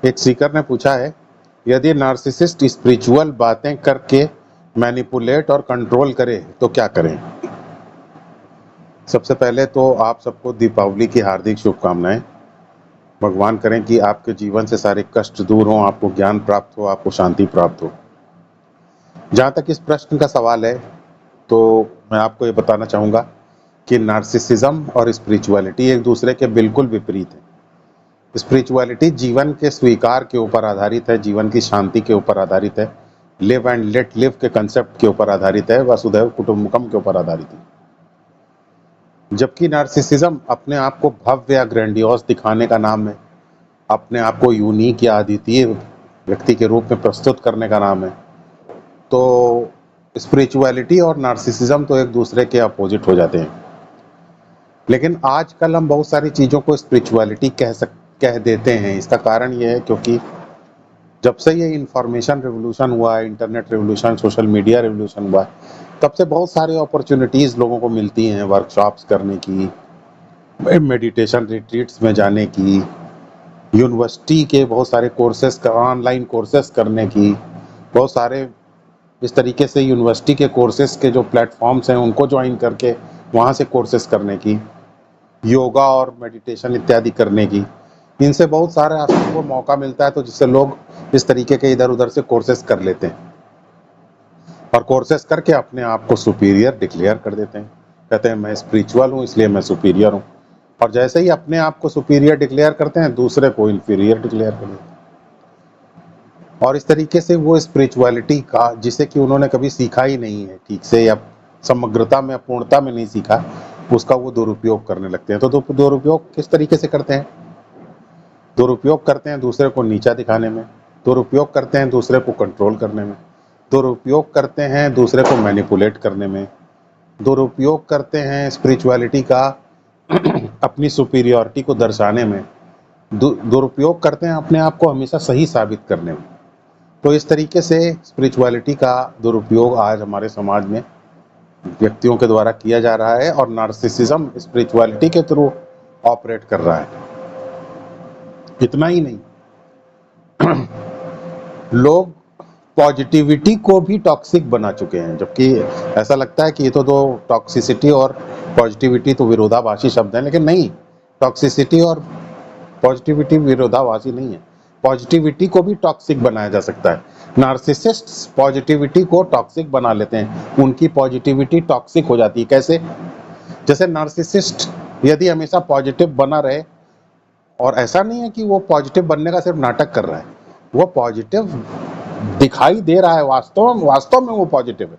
एक सीकर ने पूछा है, यदि नार्सिसिस्ट स्पिरिचुअल बातें करके मैनिपुलेट और कंट्रोल करे तो क्या करें? सबसे पहले तो आप सबको दीपावली की हार्दिक शुभकामनाएं। भगवान करें कि आपके जीवन से सारे कष्ट दूर हों, आपको ज्ञान प्राप्त हो, आपको शांति प्राप्त हो। जहाँ तक इस प्रश्न का सवाल है, तो मैं आपको ये बताना चाहूँगा कि नार्सिसिज्म और स्पिरिचुअलिटी एक दूसरे के बिल्कुल विपरीत है। स्पिरिचुअलिटी जीवन के स्वीकार के ऊपर आधारित है, जीवन की शांति के ऊपर आधारित है, लिव एंड लेट लिव के कंसेप्ट के ऊपर आधारित है, वसुधैव कुटुंबकम के ऊपर आधारित है। जबकि नार्सिसिज्म अपने आप को भव्य या ग्रैंडियोस दिखाने का नाम है, अपने आप को यूनिक या अद्वितीय व्यक्ति के रूप में प्रस्तुत करने का नाम है। तो स्पिरिचुअलिटी और नार्सिसिज्म तो एक दूसरे के अपोजिट हो जाते हैं। लेकिन आजकल हम बहुत सारी चीज़ों को स्पिरिचुअलिटी कह देते हैं। इसका कारण ये है क्योंकि जब से ये इंफॉर्मेशन रिवोल्यूशन हुआ है, internet revolution, social media revolution हुआ है, तब से बहुत सारी अपॉर्चुनिटीज़ लोगों को मिलती हैं वर्कशॉप्स करने की, मेडिटेशन रिट्रीट्स में जाने की, यूनिवर्सिटी के बहुत सारे कोर्सेज, ऑनलाइन कोर्सेज करने की, बहुत सारे इस तरीके से यूनिवर्सिटी के कोर्सेज के जो प्लेटफॉर्म्स हैं उनको ज्वाइन करके वहाँ से कोर्सेज करने की, योगा और मेडिटेशन इत्यादि करने की। इनसे बहुत सारे आपको मौका मिलता है, तो जिससे लोग इस तरीके के इधर उधर से कोर्सेज कर लेते हैं और कोर्सेज करके अपने आप को सुपीरियर डिक्लेयर कर देते हैं। कहते हैं मैं स्पिरिचुअल हूँ इसलिए मैं सुपीरियर हूँ, और जैसे ही अपने आप को सुपीरियर डिक्लेयर करते हैं दूसरे को इन्फीरियर डिक्लेयर कर देते हैं। और इस तरीके से वो स्पिरिचुअलिटी का, जिसे कि उन्होंने कभी सीखा ही नहीं है ठीक से, या समग्रता में, पूर्णता में नहीं सीखा, उसका वो दुरुपयोग करने लगते हैं। तो दुरुपयोग किस तरीके से करते हैं? दुरुपयोग करते हैं दूसरे को नीचा दिखाने में, दुरुपयोग करते हैं दूसरे को कंट्रोल करने में, दुरुपयोग करते हैं दूसरे को मैनिपुलेट करने में, दुरुपयोग करते हैं स्पिरिचुअलिटी का अपनी सुपीरियरिटी को दर्शाने में, दुरुपयोग करते हैं अपने आप को हमेशा सही साबित करने में। तो इस तरीके से स्पिरिचुअलिटी का दुरुपयोग आज हमारे समाज में व्यक्तियों के द्वारा किया जा रहा है, और नार्सिसिज्म स्पिरिचुअलिटी के थ्रू ऑपरेट कर रहा है। इतना ही नहीं, लोग पॉजिटिविटी को भी टॉक्सिक बना चुके हैं, जबकि ऐसा लगता है कि ये तो दो, टॉक्सिसिटी और पॉजिटिविटी तो विरोधाभासी शब्द हैं, लेकिन नहीं, टॉक्सिसिटी और पॉजिटिविटी विरोधाभासी नहीं है। पॉजिटिविटी को भी टॉक्सिक बनाया जा सकता है। नार्सिसिस्ट्स पॉजिटिविटी को टॉक्सिक बना लेते हैं, उनकी पॉजिटिविटी टॉक्सिक हो जाती है। कैसे? जैसे नार्सिसिस्ट यदि हमेशा पॉजिटिव बना रहे, और ऐसा नहीं है कि वो पॉजिटिव बनने का सिर्फ नाटक कर रहा है, वो पॉजिटिव दिखाई दे रहा है, वास्तव में वो पॉजिटिव है।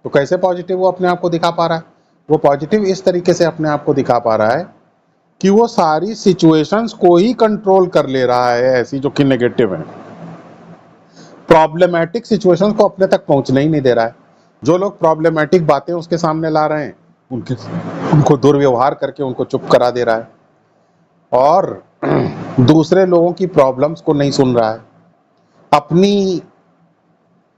तो कैसे पॉजिटिव वो अपने आप को दिखा पा रहा है? वो पॉजिटिव इस तरीके से अपने आप को दिखा पा रहा है कि वो सारी सिचुएशंस को ही कंट्रोल कर ले रहा है, ऐसी जो कि नेगेटिव है। प्रॉब्लमैटिक सिचुएशंस को अपने तक पहुंचने ही नहीं दे रहा है। जो लोग प्रॉब्लमैटिक बातें उसके सामने ला रहे हैं, उनको दुर्व्यवहार करके उनको चुप करा दे रहा है, और दूसरे लोगों की प्रॉब्लम्स को नहीं सुन रहा है, अपनी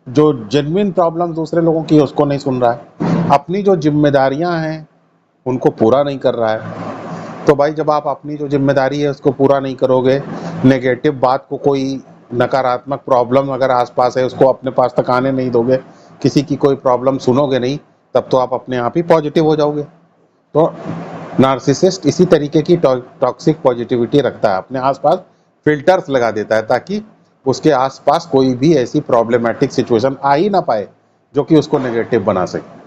जो जेन्युइन प्रॉब्लम दूसरे लोगों की उसको नहीं सुन रहा है, अपनी जो जिम्मेदारियां हैं उनको पूरा नहीं कर रहा है। तो भाई, जब आप अपनी जो जिम्मेदारी है उसको पूरा नहीं करोगे, नेगेटिव बात को, कोई नकारात्मक प्रॉब्लम अगर आसपास है उसको अपने पास तक आने नहीं दोगे, किसी की कोई प्रॉब्लम सुनोगे नहीं, तब तो आप अपने आप ही पॉजिटिव हो जाओगे। तो नार्सिसिस्ट इसी तरीके की टॉक्सिक पॉजिटिविटी रखता है, अपने आसपास फिल्टर्स लगा देता है ताकि उसके आसपास कोई भी ऐसी प्रॉब्लमेटिक सिचुएशन आ ही ना पाए जो कि उसको नेगेटिव बना सके।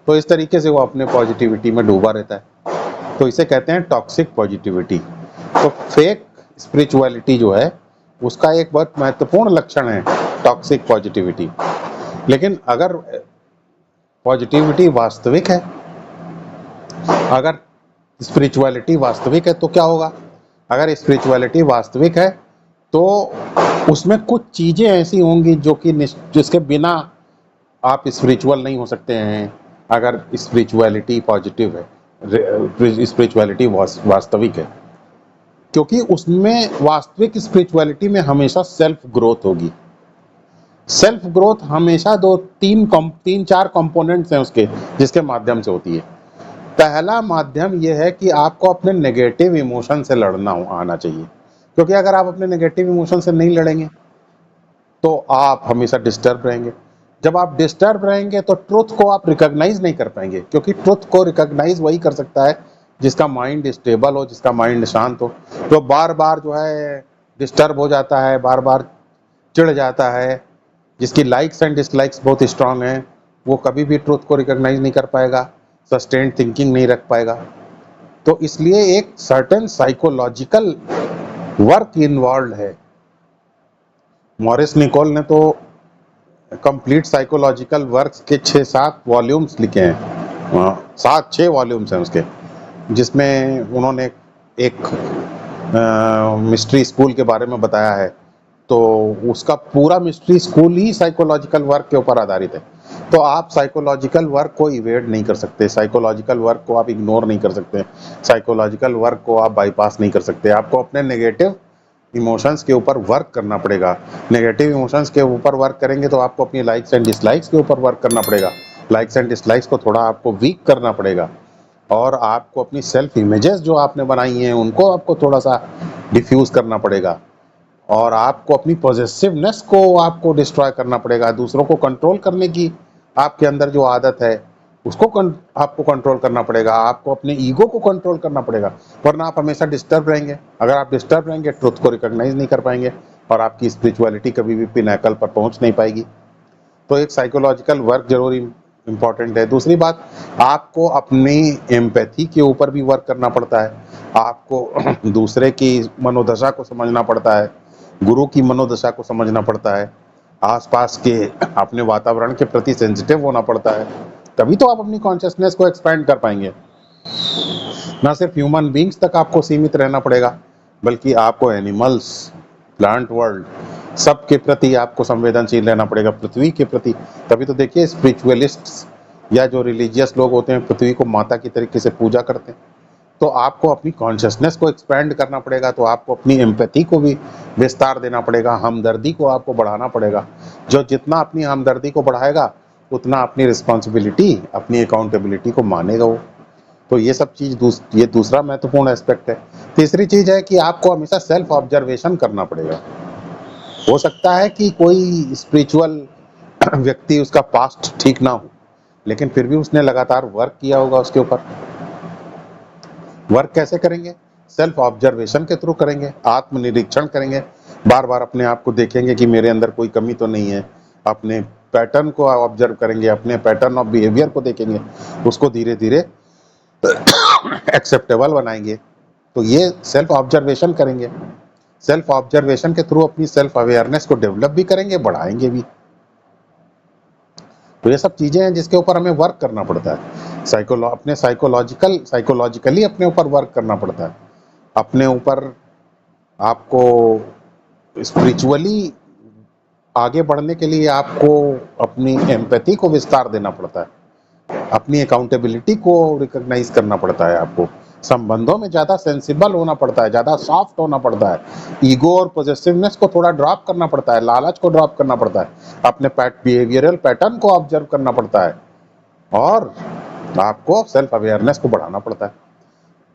तो इस तरीके से वो अपने पॉजिटिविटी में डूबा रहता है। तो इसे कहते हैं टॉक्सिक पॉजिटिविटी। तो फेक स्पिरिचुअलिटी जो है उसका एक बहुत महत्वपूर्ण लक्षण है टॉक्सिक पॉजिटिविटी। लेकिन अगर पॉजिटिविटी वास्तविक है, अगर स्पिरिचुअलिटी वास्तविक है, तो क्या होगा? अगर स्पिरिचुअलिटी वास्तविक है तो उसमें कुछ चीज़ें ऐसी होंगी जो कि जिसके बिना आप स्पिरिचुअल नहीं हो सकते हैं। अगर स्पिरिचुअलिटी पॉजिटिव है, स्पिरिचुअलिटी वास्तविक है, क्योंकि उसमें, वास्तविक स्पिरिचुअलिटी में हमेशा सेल्फ ग्रोथ होगी। सेल्फ ग्रोथ हमेशा तीन चार कंपोनेंट्स हैं उसके, जिसके माध्यम से होती है। पहला माध्यम यह है कि आपको अपने नेगेटिव इमोशन से लड़ना आना चाहिए। क्योंकि अगर आप अपने नेगेटिव इमोशन से नहीं लड़ेंगे तो आप हमेशा डिस्टर्ब रहेंगे। जब आप डिस्टर्ब रहेंगे तो ट्रुथ को आप रिकॉग्नाइज नहीं कर पाएंगे, क्योंकि ट्रुथ को रिकॉग्नाइज वही कर सकता है जिसका माइंड स्टेबल हो, जिसका माइंड शांत हो। जो बार बार जो है डिस्टर्ब हो जाता है, बार बार चिढ़ जाता है, जिसकी लाइक्स एंड डिसलाइक्स बहुत स्ट्रांग हैं, वो कभी भी ट्रुथ को रिकॉग्नाइज नहीं कर पाएगा, सस्टेन्ड थिंकिंग नहीं रख पाएगा। तो इसलिए एक सर्टेन साइकोलॉजिकल वर्क इन्वॉल्व है। मॉरिस निकोल ने तो कंप्लीट साइकोलॉजिकल वर्क्स के 6-7 वॉल्यूम्स लिखे हैं, 7-6 वॉल्यूम्स हैं उसके, जिसमें उन्होंने एक मिस्ट्री स्कूल के बारे में बताया है। तो उसका पूरा मिस्ट्री स्कूल ही साइकोलॉजिकल वर्क के ऊपर आधारित है। तो आप साइकोलॉजिकल वर्क को इवेड नहीं कर सकते, साइकोलॉजिकल वर्क को आप इग्नोर नहीं कर सकते, साइकोलॉजिकल वर्क को आप बाईपास नहीं कर सकते। आपको अपने नेगेटिव इमोशंस के ऊपर वर्क करना पड़ेगा। नेगेटिव इमोशंस के ऊपर वर्क करेंगे तो आपको अपनी लाइक्स एंड डिसलाइक्स के ऊपर वर्क करना पड़ेगा। लाइक्स एंड डिसलाइक्स को थोड़ा आपको वीक करना पड़ेगा, और आपको अपनी सेल्फ इमेजेस जो आपने बनाई हैं उनको आपको थोड़ा सा डिफ्यूज करना पड़ेगा, और आपको अपनी पॉजिटिवनेस को आपको डिस्ट्रॉय करना पड़ेगा। दूसरों को कंट्रोल करने की आपके अंदर जो आदत है उसको आपको कंट्रोल करना पड़ेगा। आपको अपने ईगो को कंट्रोल करना पड़ेगा, वरना आप हमेशा डिस्टर्ब रहेंगे। अगर आप डिस्टर्ब रहेंगे, ट्रुथ को रिकॉग्नाइज नहीं कर पाएंगे, और आपकी स्पिरिचुअलिटी कभी भी पिनैकल पर पहुंच नहीं पाएगी। तो एक साइकोलॉजिकल वर्क जरूर इम्पॉर्टेंट है। दूसरी बात, आपको अपनी एम्पैथी के ऊपर भी वर्क करना पड़ता है। आपको दूसरे की मनोदशा को समझना पड़ता है, गुरु की मनोदशा को समझना पड़ता है, आसपास के अपने वातावरण के प्रति सेंसिटिव होना पड़ता है। तभी तो आप अपनी कॉन्शियसनेस को एक्सपैंड कर पाएंगे। ना सिर्फ ह्यूमन बींग्स तक आपको सीमित रहना पड़ेगा, बल्कि आपको एनिमल्स, प्लांट वर्ल्ड, सबके प्रति आपको संवेदनशील रहना पड़ेगा, पृथ्वी के प्रति। तभी तो देखिए स्पिरिचुअलिस्ट्स या जो रिलीजियस लोग होते हैं पृथ्वी को माता की तरीके से पूजा करते हैं। तो आपको अपनी कॉन्शियसनेस को एक्सपैंड करना पड़ेगा, तो आपको अपनी एम्पैथी को भी विस्तार देना पड़ेगा, हमदर्दी को आपको बढ़ाना पड़ेगा। जो जितना अपनी हमदर्दी को बढ़ाएगा उतना अपनी रिस्पॉन्सिबिलिटी, अपनी अकाउंटेबिलिटी को मानेगा वो। तो ये सब चीज़ ये दूसरा महत्वपूर्ण एस्पेक्ट है। तीसरी चीज़ है कि आपको हमेशा सेल्फ ऑब्जर्वेशन करना पड़ेगा। हो सकता है कि कोई स्पिरिचुअल व्यक्ति, उसका पास्ट ठीक ना हो, लेकिन फिर भी उसने लगातार वर्क किया होगा उसके ऊपर। वर्क कैसे करेंगे? सेल्फ ऑब्जर्वेशन के थ्रू करेंगे, आत्मनिरीक्षण करेंगे, बार बार अपने आप को देखेंगे कि मेरे अंदर कोई कमी तो नहीं है, अपने पैटर्न को ऑब्जर्व करेंगे, अपने पैटर्न ऑफ बिहेवियर को देखेंगे, उसको धीरे धीरे एक्सेप्टेबल बनाएंगे। तो ये सेल्फ ऑब्जर्वेशन करेंगे। सेल्फ ऑब्जर्वेशन के थ्रू अपनी सेल्फ अवेयरनेस को डेवलप भी करेंगे, बढ़ाएंगे भी। तो ये सब चीजें हैं जिसके ऊपर हमें वर्क करना पड़ता है। अपने साइकोलॉजिकली अपने ऊपर वर्क करना पड़ता है। अपने ऊपर आपको स्पिरिचुअली आगे बढ़ने के लिए आपको अपनी एम्पैथी को विस्तार देना पड़ता है, अपनी अकाउंटेबिलिटी को रिकॉग्नाइज करना पड़ता है। आपको संबंधों में ज़्यादा सेंसिबल होना पड़ता है, ज़्यादा सॉफ्ट होना पड़ता है, ईगो और पॉजिटिवनेस को थोड़ा ड्रॉप करना पड़ता है, लालच को ड्रॉप करना पड़ता है, अपने बिहेवियरल पैटर्न को ऑब्जर्व करना पड़ता है, और आपको सेल्फ अवेयरनेस को बढ़ाना पड़ता है।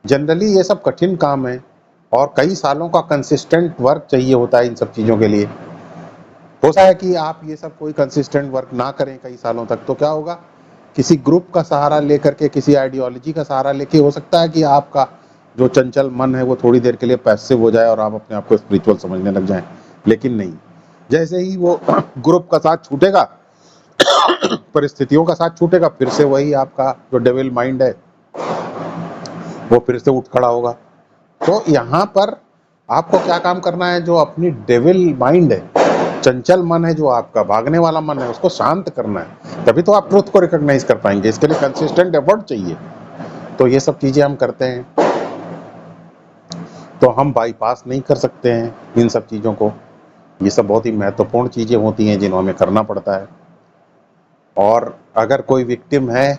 जनरली ये सब कठिन काम है, और कई सालों का कंसिस्टेंट वर्क चाहिए होता है इन सब चीज़ों के लिए। हो सकता है कि आप ये सब कोई कंसिस्टेंट वर्क ना करें कई सालों तक, तो क्या होगा, किसी ग्रुप का सहारा लेकर के, किसी आइडियोलॉजी का सहारा लेके हो सकता है कि आपका जो चंचल मन है वो थोड़ी देर के लिए पैसिव हो जाए और आप अपने आप को स्पिरिचुअल समझने लग जाएं। लेकिन नहीं, जैसे ही वो ग्रुप का साथ छूटेगा, परिस्थितियों का साथ छूटेगा, फिर से वही आपका जो डेविल माइंड है वो फिर से उठ खड़ा होगा। तो यहाँ पर आपको क्या काम करना है, जो अपनी डेविल माइंड है, चंचल मन है, जो आपका भागने वाला मन है, उसको शांत करना है। तभी तो आप ट्रुथ को रिकॉग्नाइज कर पाएंगे। इसके लिए कंसिस्टेंट एफर्ट चाहिए। तो ये सब चीजें हम करते हैं, तो हम बाईपास नहीं कर सकते हैं इन सब चीजों को। ये सब बहुत ही महत्वपूर्ण चीजें होती हैं जिन्हें हमें करना पड़ता है। और अगर कोई विक्टिम है,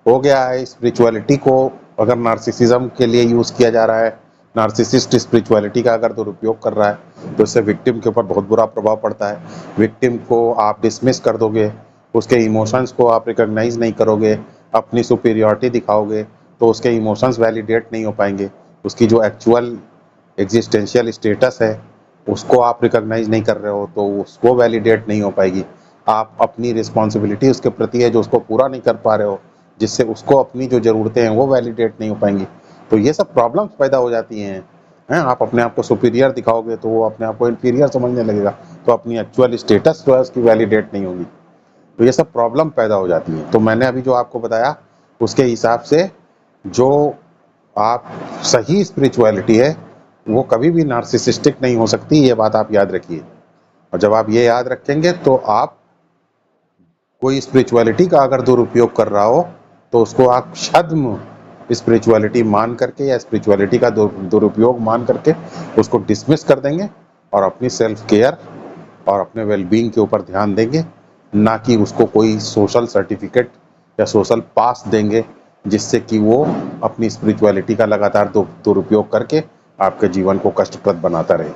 हो गया है, स्पिरिचुअलिटी को अगर नार्सिसिज्म के लिए यूज किया जा रहा है, नार्सिसिस्ट स्पिरिचुअलिटी का अगर दुरुपयोग कर रहा है, तो इससे विक्टिम के ऊपर बहुत बुरा प्रभाव पड़ता है। विक्टिम को आप डिसमिस कर दोगे, उसके इमोशंस को आप रिकॉग्नाइज नहीं करोगे, अपनी सुपीरियरिटी दिखाओगे, तो उसके इमोशंस वैलिडेट नहीं हो पाएंगे, उसकी जो एक्चुअल एग्जिस्टेंशियल स्टेटस है, उसको आप रिकॉग्नाइज नहीं कर रहे हो तो उसको वैलिडेट नहीं हो पाएगी। आप अपनी रिस्पॉन्सिबिलिटी उसके प्रति है जो उसको पूरा नहीं कर पा रहे हो, जिससे उसको अपनी जो ज़रूरतें हैं वो वैलिडेट नहीं हो पाएंगी। तो ये सब प्रॉब्लम्स पैदा हो जाती हैं। आप अपने आप को सुपीरियर दिखाओगे तो वो अपने आप को इन्फीरियर समझने लगेगा, तो अपनी एक्चुअल स्टेटस जो है उसकी वैलिडेट नहीं होगी। तो ये सब प्रॉब्लम पैदा हो जाती है। तो मैंने अभी जो आपको बताया उसके हिसाब से जो आप सही स्पिरिचुअलिटी है वो कभी भी नार्सिसिस्टिक नहीं हो सकती, ये बात आप याद रखिए। और जब आप ये याद रखेंगे तो आप कोई स्पिरिचुअलिटी का अगर दुरुपयोग कर रहा हो तो उसको आप छद्म स्पिरिचुअलिटी मान करके या स्पिरिचुअलिटी का दुरुपयोग मान करके उसको डिसमिस कर देंगे और अपनी सेल्फ केयर और अपने वेलबींग के ऊपर ध्यान देंगे, ना कि उसको कोई सोशल सर्टिफिकेट या सोशल पास देंगे जिससे कि वो अपनी स्पिरिचुअलिटी का लगातार दुरुपयोग करके आपके जीवन को कष्टप्रद बनाता रहे।